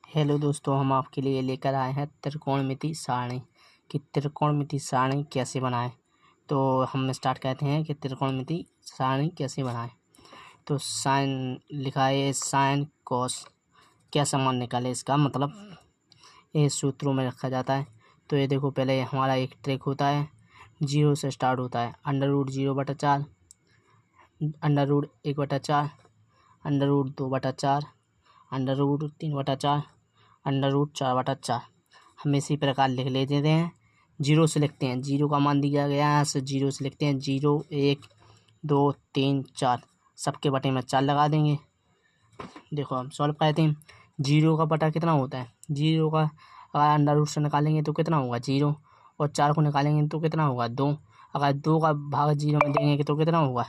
Hello दोस्तों, हम आपके लिए लेकर आए हैं त्रिकोणमिति सारणी कि त्रिकोणमिति सारणी कैसे बनाएं। तो हम स्टार्ट करते हैं कि त्रिकोणमिति सारणी कैसे बनाएं। तो साइन लिखा है, साइन कॉस क्या समान निकाले, इसका मतलब ये सूत्रों में रखा जाता है। तो ये देखो, पहले हमारा एक ट्रिक होता है, 0 से स्टार्ट होता है। √0/4, √1/4, √2/4, √3/4, √4/4। हम इसी प्रकार लिख लेते हैं। 0 से लिखते हैं, 0 का मान दिया गया है, यहाँ से 0 से लिखते हैं। 0, 1, 2, 3, 4, सबके बटे में 4 लगा देंगे। देखो हम सॉल्व करते हैं। 0 का बटा कितना होता है? 0 का अगर अंडर रूट से निकालेंगे तो कितना होगा? 0। और 4 को निकालेंगे तो कितना होगा? 2। अगर 2 का भाग 0 में देंगे तो कितना होगा?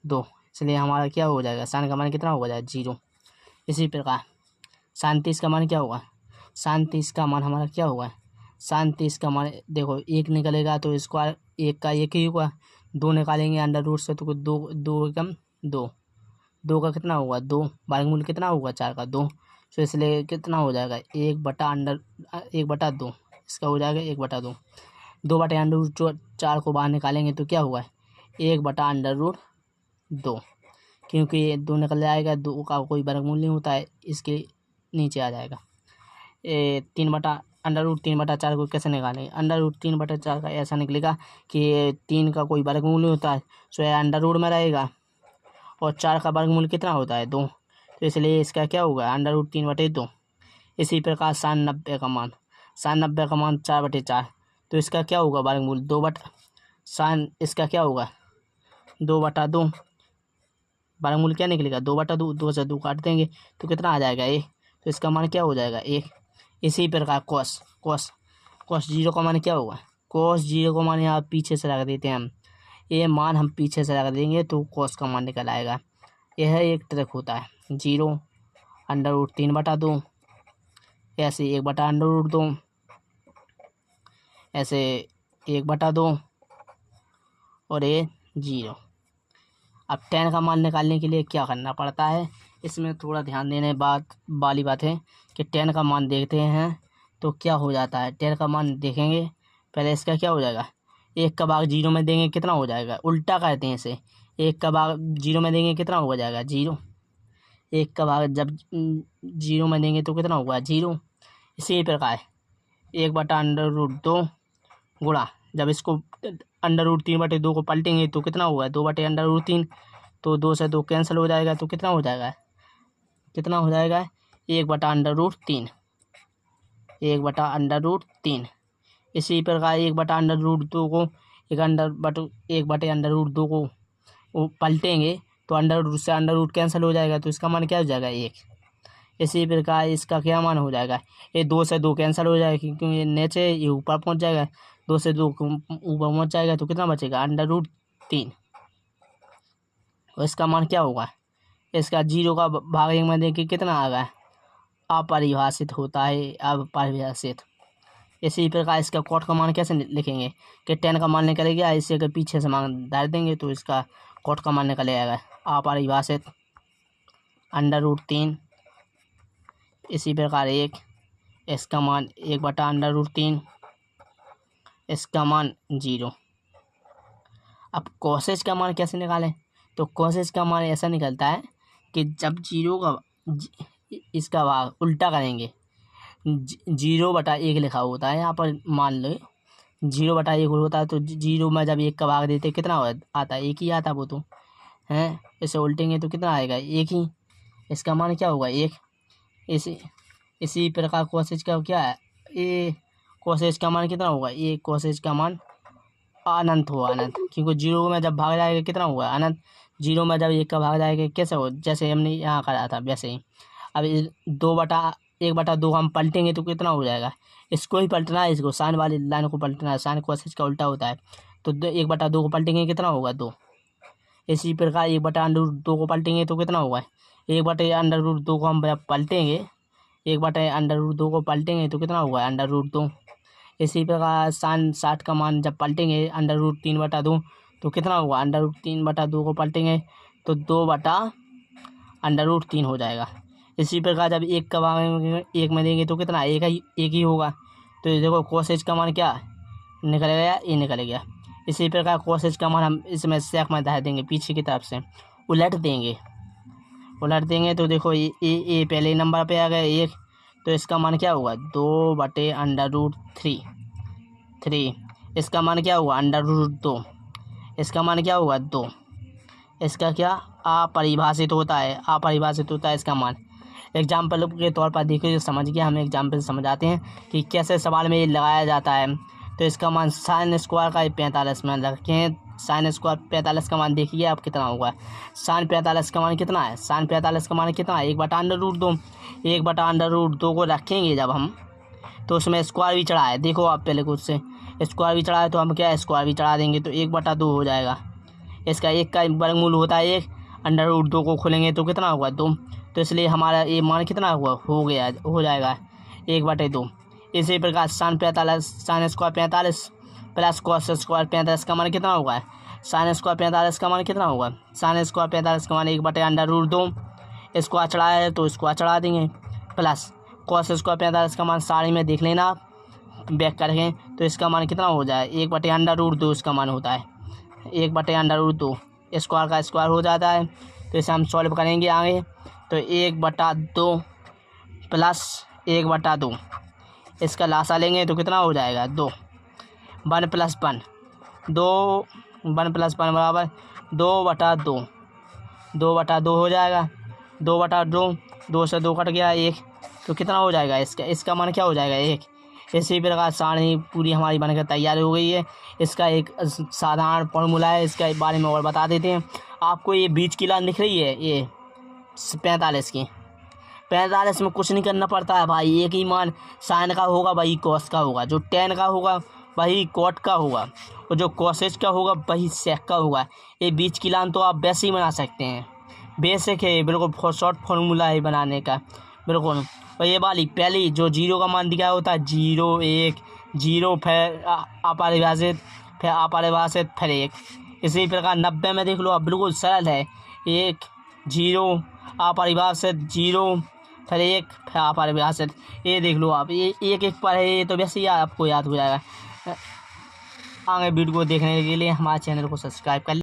2। इसलिए हमारा क्या हो जाएगा? साइन का मान कितना हो जाएगा? 0। इसी प्रकार साइन 30 का मान क्या होगा? साइन 30 का मान हमारा क्या होगा? साइन 30 का मान देखो, 1 निकलेगा तो स्क्वायर 1 का 1 ही होगा। 2 निकालेंगे अंडर रूट से तो 2 एकम 2। 2 का कितना होगा? 2। वर्गमूल कितना होगा? 4 का 2। तो इसलिए कितना हो जाएगा? 1/2। इसका हो जाएगा 1/2। 2/√2 4 को बाहर निकालेंगे तो क्या हुआ? 1/√2, क्योंकि ये 2 निकल जाएगा। 2 का कोई वर्गमूल नहीं होता है, इसके नीचे आ जाएगा। 3/√3/4 को कैसे निकालेंगे? √3/4 का ऐसा निकलेगा कि 3 का कोई वर्गमूल नहीं होता है, सो यह अंडर रूट में रहेगा। और 4 का वर्गमूल कितना होता है? 2। तो इसलिए इसका क्या होगा? √3/2। इसी प्रकार साइन 90 का मान, 4/4। तो इसका क्या होगा? वर्गमूल 2 साइन इसका क्या होगा? 2/2। वर्गमूल क्या निकलेगा? 2/2। 2 से 2 काट देंगे तो कितना आ जाएगा? 1। तो इसका मान क्या हो जाएगा? 1। इसी प्रकार कॉस 0 का मान क्या होगा? कॉस 0 का मान यहाँ पीछे से रख देते हैं हम। ये मान हम पीछे से रख देंगे तो कॉस का मान निकल आएगा। यह एक ट्रिक होता है। 0 √3/2, ऐसे 1/√2, ऐसे 1/2 और ये 0। अब 10 का मान निकालने के लिए क्या करना पड़ता है? इसमें थोड़ा ध्यान देने वाली बात है कि 10 का मान देखते हैं तो क्या हो जाता है। 10 का मान देखेंगे, पहले इसका क्या हो जाएगा? 1 का भाग 0 में देंगे कितना हो जाएगा? उल्टा करते हैं इसे। 1 का भाग 0 में देंगे कितना हो जाएगा? 0। 1 का भाग जब 0 में देंगे तो कितना होगा? 0। इसी प्रकार 1/√2 गुणा, जब इसको √3/2 को पलटेंगे तो कितना होगा? 2/√3। तो 2 से 2 कैंसिल हो जाएगा तो कितना हो जाएगा? 1/√3। 1/√3। इसी प्रकार 1/√2 को 1/√2 को पलटेंगे तो अंडर रूट से अंडर रूट कैंसिल हो जाएगा तो इसका मान क्या हो जाएगा? 1। इसी प्रकार इसका क्या मान हो जाएगा? ये 2 से 2 कैंसिल हो जाएगा, क्योंकि ये नीचे ये ऊपर पहुंच जाएगा। 2 से 2 ऊपर पहुंच जाएगा तो कितना बचेगा? √3। और इसका मान क्या होगा? इसका 0 का भाग 1 में देखिए कितना आ गया? अपरिभाषित होता है, अपरिभाषित। इसी प्रकार इसका कॉट का मान कैसे लिखेंगे कि 10 का मान निकलेगा, इसे अगर पीछे से मान डाल देंगे तो इसका कॉट का मान निकल आएगा अपरिभाषित √3। इसी प्रकार 1, इसका मान 1/√3, इसका मान 0। अब कॉसेज का मान कैसे निकालें? तो कॉसेज का मान ऐसा निकलता है कि जब 0 का इसका भाग उल्टा करेंगे, 0/1 लिखा होता है यहाँ पर, मान लो 0/1 होता है। तो 0 में जब 1 का भाग देते कितना आता है? 1 ही आता, वो तो है। इसे उल्टेंगे तो कितना आएगा? 1 ही। इसका मान क्या होगा? 1। इसी प्रकार कॉसेज का क्या है? ये कॉसेज का मान कितना होगा? ये कॉसेज का मान अनंत होगा, अनंत, क्योंकि 0 में जब भाग जाएगा कितना होगा? अनंत। 0 में जब 1 का भाग जाएगा कैसे हो? जैसे हमने यहाँ करा था वैसे ही। अब 1/2 हम पलटेंगे तो कितना हो जाएगा? इसको ही पलटना है, इसको साइन वाली लाइन को पलटना है। साइन कॉसेज का उल्टा होता है। तो 1/2 को पलटेंगे कितना होगा? 2। इसी प्रकार 1/√2 को पलटेंगे तो कितना होगा? 1/√2 को हम जब पलटेंगे, 1/√2 को पलटेंगे तो कितना होगा? √2। इसी प्रकार साइन 60 का मान जब पलटेंगे √3/2 तो कितना होगा? √3/2 को पलटेंगे तो 2/√3 हो जाएगा। इसी प्रकार जब एक का भाग एक में देंगे तो कितना, एक ही होगा। तो ये देखो cos h का मान क्या निकल गया, ये निकल गया। इसी प्रकार cos h का मान हम इसमें सेक में धर देंगे, पीछे की तरफ से उलट देंगे तो देखो ये पहले नंबर पे आ गया एक, तो इसका मान क्या होगा 2/√3। इसका मान क्या होगा √2, इसका मान क्या होगा 2। इसका क्या अपरिभाषित होता है इसका मान। एग्जाम्पल के तौर पर देखिए, समझ गया, हम एग्जाम्पल समझाते हैं कि कैसे सवाल में ये लगाया जाता है। तो इसका मान sin स्क्वायर का 45 में रखें, sin स्क्वायर 45 का मान देखिए आप कितना होगा। sin 45 का मान कितना है, sin 45 का मान कितना है 1/√2। 1/√2 को रखेंगे जब हम, तो उसमें स्क्वायर भी चढ़ा है, देखो आप पहले कुछ से स्क्वायर भी चढ़ा है, तो हम क्या स्क्वायर भी चढ़ा देंगे, तो 1/2 हो जाएगा। इसका एक का वर्गमूल होता है 1, √2 को खोलेंगे तो कितना होगा 2। तो इसलिए हमारा ये मान कितना हुआ हो जाएगा 1/2। इसी प्रकार sin square 45 plus cos square 45 का मान कितना होगा, sin स्क्वायर 45 का मान कितना होगा, sin स्क्वायर 45 का मान 1/√2। स्क्वायर चढ़ा है तो स्क्वायर चढ़ा देंगे, प्लस cos स्क्वायर 45 का मान सारी में देख लेना आप बैक करके, तो इसका मान कितना हो जाए 1/√2 इसका मान होता है 1/√2। स्क्वायर का स्क्वायर हो जाता है, तो इसे हम सॉल्व करेंगे आगे। तो 1/2 प्लस 1/2, इसका लासा लेंगे तो कितना हो जाएगा 2। 1 + 1 2, 1 + 1 बराबर 2/2। 2/2 हो जाएगा, 2/2, 2 से 2 कट गया 1, तो कितना हो जाएगा इसका मान क्या हो जाएगा 1। इसी प्रकार सारणी पूरी हमारी बनकर तैयार हो गई है। इसका एक साधारण फॉर्मूला है, इसके बारे में और बता देते हैं आपको। ये बीच की लाइन दिख रही है, ये 45 की, 45 में कुछ नहीं करना पड़ता है भाई, एक ही मान साइन का होगा वही कॉस का होगा, जो टेन का होगा वही कॉट का होगा, और जो कॉसेज का होगा वही सेक का होगा। ये बीच की लाइन तो आप वैसे ही बना सकते हैं, बेसिक है, बिल्कुल शॉर्ट फार्मूला है बनाने का बिल्कुल। और ये वाली पहली जो 0 का मान दिया होता है 0 1 0 फिर अपरिभाषित फिर 1। इसी प्रकार 90 में देख लो आप, बिल्कुल सरल है, 1 0 अपरिभाषित 0 फिर 1 फिर अपरिभाषित। ये देख लो आप, ये एक पर है, ये तो वैसे ही आपको याद हो जाएगा। आगे वीडियो को देखने के लिए हमारे चैनल को सब्सक्राइब कर